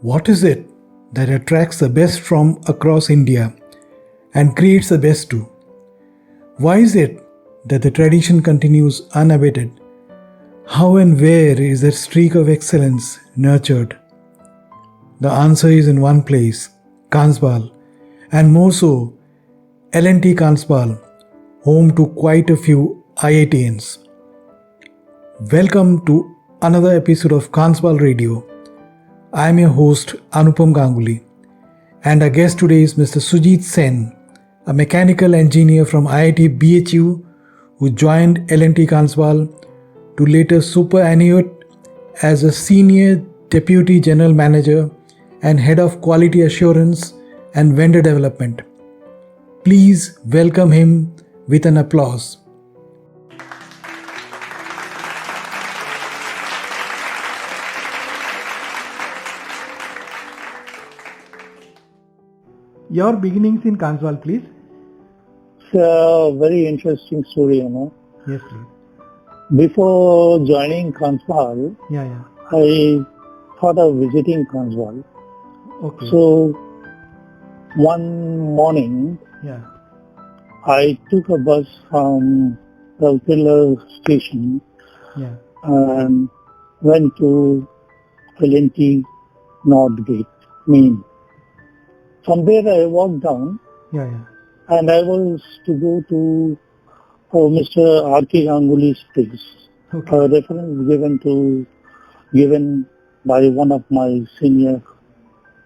What is it that attracts the best from across India and creates the best too? Why is it that the tradition continues unabated? How and where is that streak of excellence nurtured? The answer is in one place, Kansbal, and more so, L&T Kansbal, home to quite a few IITians. Welcome to another episode of Kansbal Radio. I am your host Anupam Ganguly, and our guest today is Mr. Sujit Sen, a mechanical engineer from IIT BHU who joined L&T Kansbal to later superannuate as a senior deputy general manager and head of quality assurance and vendor development. Please welcome him with an applause. Your beginnings in Kansbal, please. It's a very interesting story, Yes, please. Before joining Kansbal, I thought of visiting Kansbal. Okay. So, one morning, I took a bus from the station and went to L&T North Gate, main. From there I walked down and I was to go to Mr. R.K. Ganguly's place. Okay. A reference given by one of my senior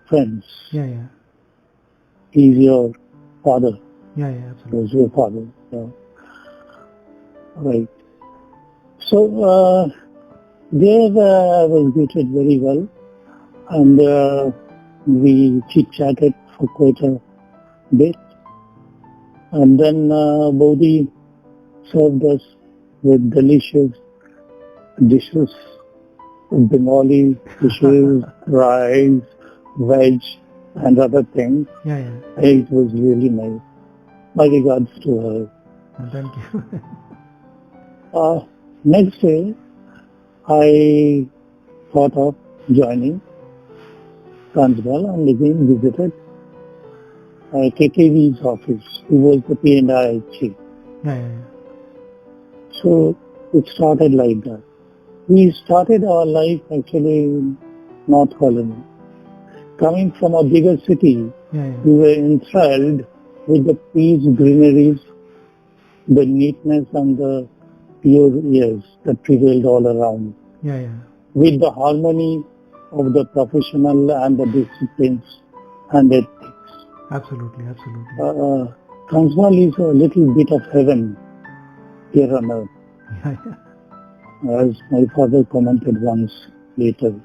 friends. He's your father. Absolutely. He's your father. Yeah. Right. So there I was greeted very well, and we chit-chatted for quite a bit. And then Bodhi served us with delicious dishes, Bengali dishes, rice, veg, and other things. It was really nice. My regards to her. Thank you. Next day, I thought of joining Kansbal and again visited KKV's office, who was the P&I chief. So it started like that. We started our life actually in North Colony. Coming from a bigger city, we were enthralled with the peace, greeneries, the neatness and the pure airs that prevailed all around. With the harmony of the professional and the disciplines and ethics. Absolutely. Kansbal is a little bit of heaven here on earth. As my father commented once later.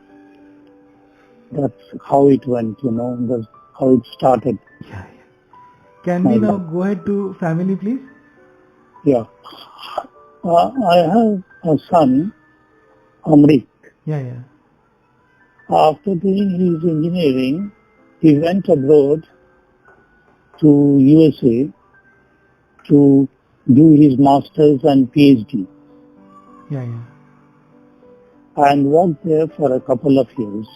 That's how it went, that's how it started. Can we now go ahead to family, please? Yeah. I have a son, Amrit. After doing his engineering, he went abroad to USA to do his master's and PhD. And worked there for a couple of years.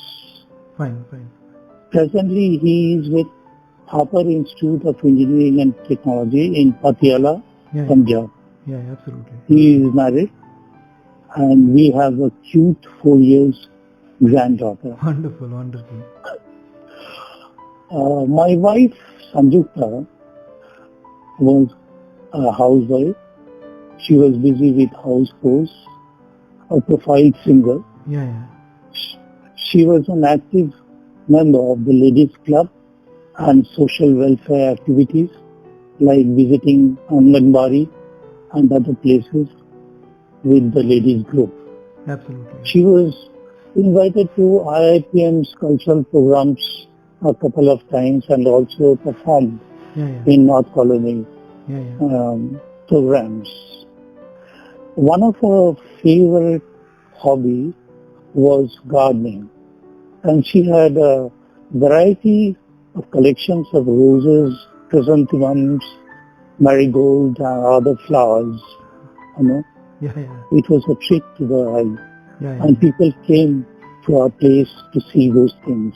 Fine. Presently, he is with Harper Institute of Engineering and Technology in Patiala, Punjab. Absolutely. He is married, and we have a cute 4 years granddaughter. Wonderful. My wife, Sanjukta, was a housewife. She was busy with house chores, a profiled singer. She was an active member of the ladies club and social welfare activities like visiting Anganwadi and other places with the ladies group. Absolutely. She was invited to IIPM's cultural programs a couple of times and also performed in North Colony programs. One of her favorite hobbies was gardening, and she had a variety of collections of roses, chrysanthemums, marigolds, and other flowers. It was a treat to the eye, and people came to our place to see those things.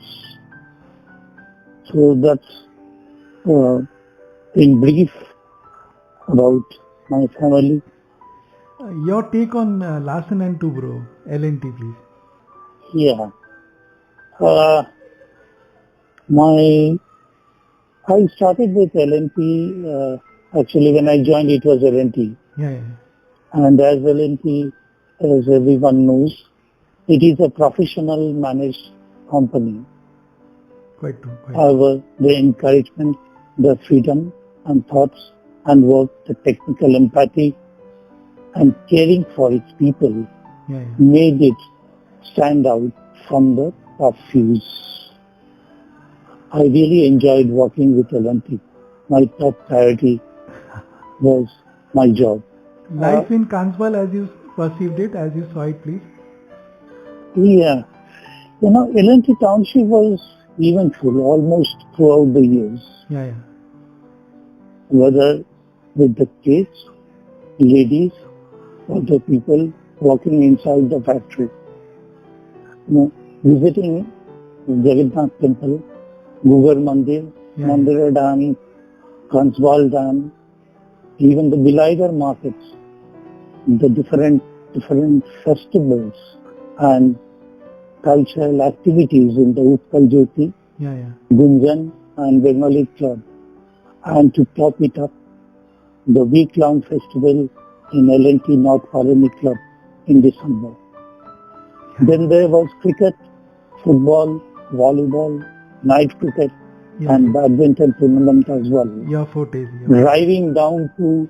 So that's in brief about my family. Your take on Larsen and Toubro, L&T, please. Yeah. I started with L&T. Actually, when I joined, it was L&T. Yeah. And as L&T, as everyone knows, it is a professional managed company. Quite true. However, the encouragement, the freedom and thoughts and work, the technical empathy and caring for its people made it stand out from the top few. I really enjoyed working with L&T. My top priority was my job. Life in Kanswal as you perceived it, as you saw it, please? Yeah. L&T Township was eventful almost throughout the years. Yeah. Whether with the kids, ladies, or the people working inside the factory. Visiting Jagannath Temple, Gugar Mandir, Mandira Dam, Kanswal Dam, even the Bilaigar markets, the different festivals and cultural activities in the Utkal Jyoti, Gunjan and Bengali Club. And to top it up, the week-long festival in L&T North Colony Club in December. Then there was cricket, football, volleyball, night cricket and badminton tournament as well. Your forte. Driving down to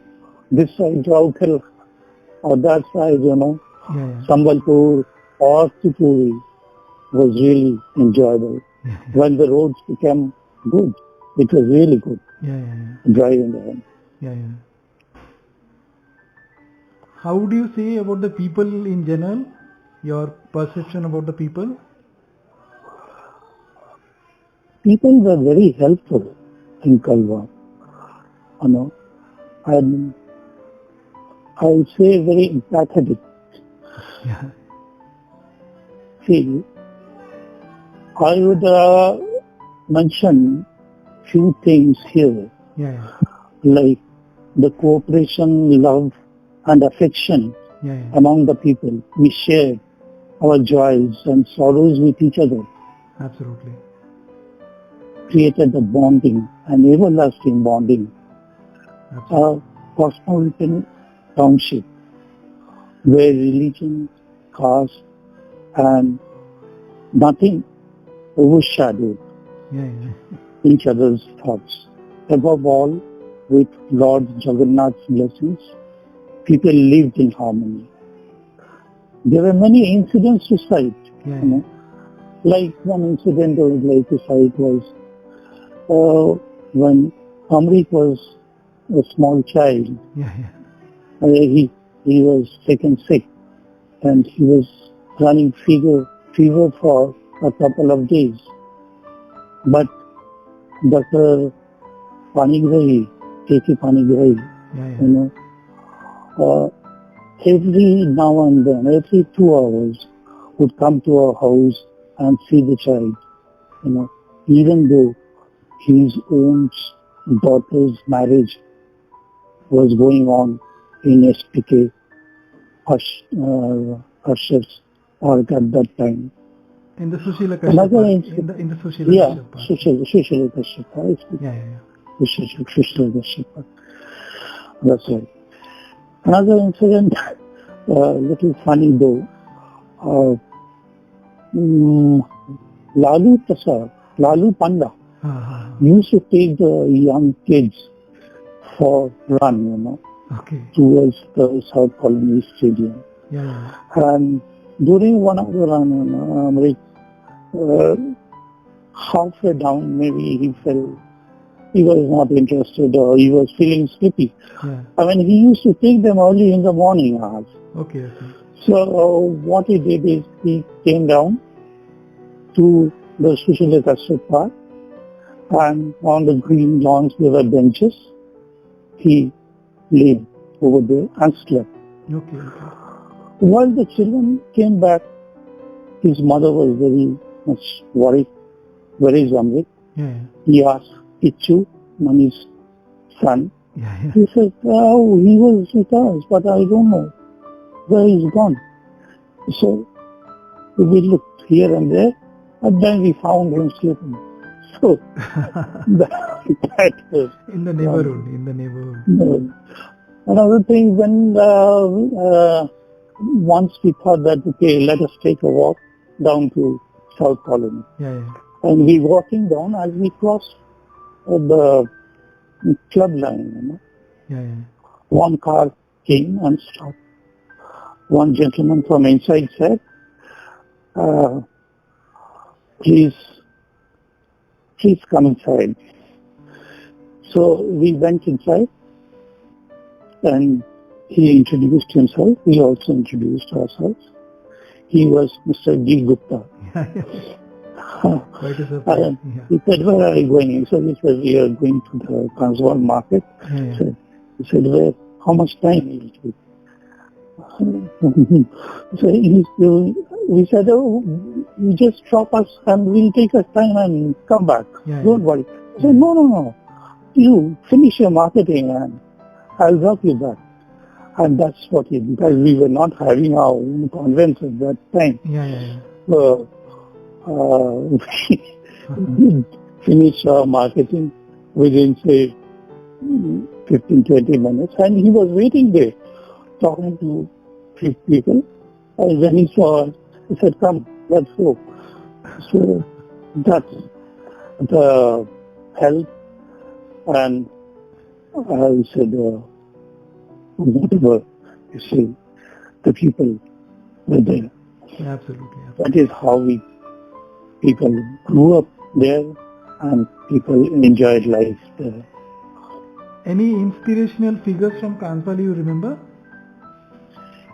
this side, Raukal, or that side, Sambalpur or Tripuri was really enjoyable. When the roads became good, it was really good. Driving around. How would you say about the people in general? Your perception about the people? People were very helpful in Kalwa. And I would say very empathetic. See, I would mention few things here. Like the cooperation, love and affection among the people. We shared our joys and sorrows with each other. Absolutely. Created a bonding, an everlasting bonding. A cosmopolitan township where religion, caste and nothing overshadowed each other's thoughts. Above all, with Lord Jagannath's blessings, people lived in harmony. There were many incidents to cite. Like one incident I would like to cite was when Amrik was a small child. He was taken sick and he was running fever for a couple of days. But Dr. Panigrahi, K.K. Panigrahi, every now and then, every 2 hours, would come to our house and see the child. Even though his own daughter's marriage was going on in SPK, Harsh's park at that time. In the Sushila Kashyap. In the Sushila Kashyap. Sushila Kashyap. Sushila Kashyap. That's right. Another incident, little funny though. Lalu Panda used to take the young kids for run, towards the South Colony Stadium. And during one of the run, halfway down, maybe he felt he was not interested or he was feeling sleepy. I mean, he used to take them early in the morning hours. So what he did is he came down to the Sushila Kashyap Park, and on the green lawns there were benches. He lay over there and slept. While the children came back, his mother was very much worried. Where is Amrit? He asked Ichu, Mani's son. Yeah. He said, oh, he was with us, but I don't know where he's gone. So we looked here and there, and then we found him sleeping. So that was In the neighborhood. No. Another thing, when once we thought that, okay, let us take a walk down to South Colony. Yeah. And we walking down as we crossed the club line. Yeah. One car came and stopped. One gentleman from inside said, please come inside. So we went inside and he introduced himself. We also introduced ourselves. He was Mr. D. Gupta. Quite a surprise. He said, where are you going? So we said, we are going to the Transvaal market. He said, where? How much time will it take? So we said, oh, you just drop us and we'll take our time and come back. Don't worry. He said, no. You finish your marketing and I'll drop you back. And that's what he did, because we were not having our own convents at that time. So we finish our marketing within, say, 15-20 minutes. And he was waiting there, talking to people. And when he saw us, he said, come, let's go. So that's the help and I said, whatever you see, the people were there. Absolutely. That is how people grew up there and people enjoyed life there. Any inspirational figures from Kanswali you remember?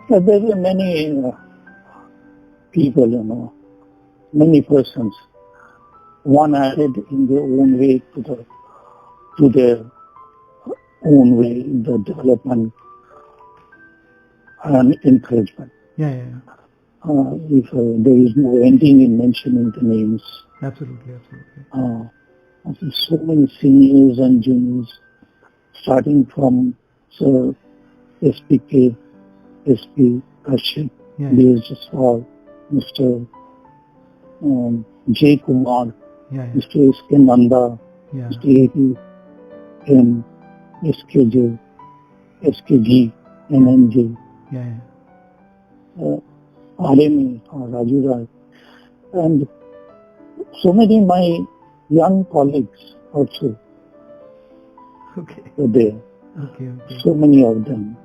There were many people, many persons. One added in their own way to their own way, the development and encouragement. If there is no ending in mentioning the names. Absolutely. So many seniors and juniors, starting from Sir SPK, SP Kashyap, B.S. Jaswal, Mr. J. Kumar, Mr. S.K. Nanda, Mr. A.P. M, SKJ, SKG, NNJ, RMA, Raju Rai, and so many of my young colleagues also were there. So many of them.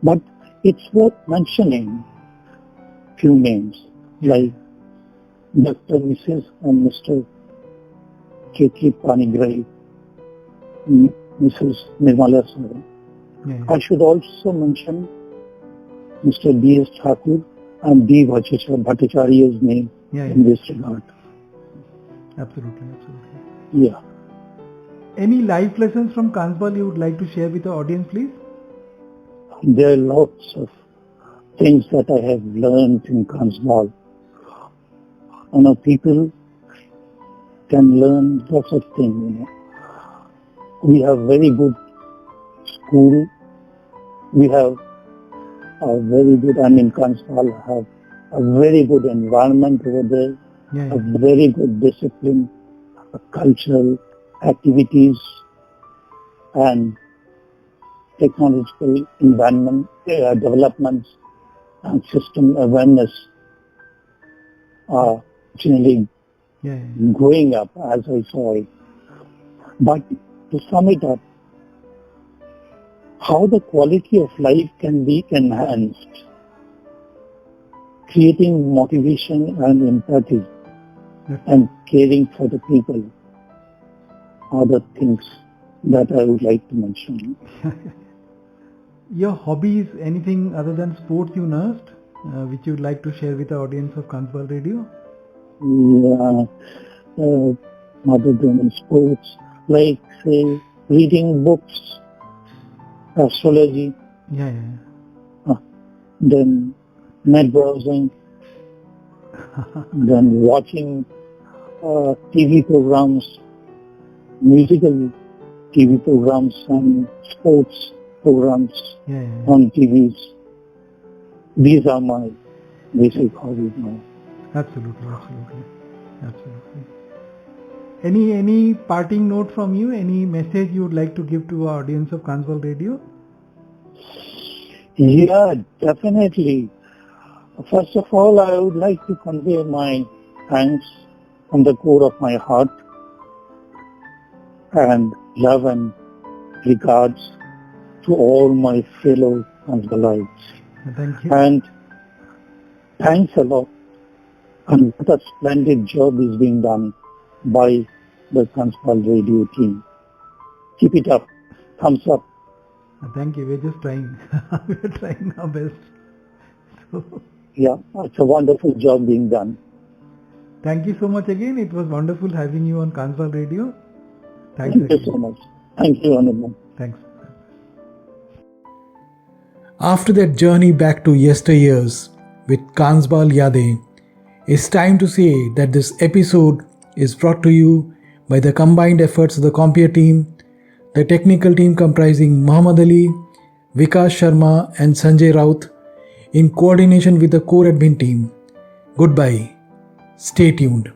But it's worth mentioning few names like Dr. Mrs. and Mr. K.K. Panigrahi, Mrs. Nirmala Saran. I should also mention Mr. B.S. Thakur and D. Bhattacharya's name in this regard. Absolutely. Yeah. Any life lessons from Kanswal you would like to share with the audience, please? There are lots of things that I have learned in Kanswal. People can learn lots of things. We have very good school. We have a very good, Kanswal have a very good environment over there, a very good discipline, cultural activities and technological environment, developments and system awareness are generally growing up as I saw it. But to sum it up, how the quality of life can be enhanced, creating motivation and empathy and caring for the people are the things that I would like to mention. Your hobbies, anything other than sports you nursed, which you would like to share with the audience of Kanswal Radio? Other than sports, like say reading books, astrology, then net browsing, then watching TV programs, musical TV programs and sports programs on TVs. These are my basic hobbies now. Absolutely. Any parting note from you? Any message you would like to give to our audience of Kanswal Radio? Yeah, definitely. First of all, I would like to convey my thanks from the core of my heart and love and regards to all my fellow Kanswalites. Thank you. And thanks a lot. And what a splendid job is being done by the Kanswal Radio team. Keep it up. Thumbs up. Thank you. We're just trying. We're trying our best. So, yeah, it's a wonderful job being done. Thank you so much again. It was wonderful having you on Kanswal Radio. Thank you so much. Thank you, Anupam. Thanks. After that journey back to yesteryears with Kanswal Yade, it's time to say that this episode is brought to you by the combined efforts of the Compere team, the technical team comprising Muhammad Ali, Vikas Sharma and Sanjay Raut, in coordination with the core admin team. Goodbye. Stay tuned.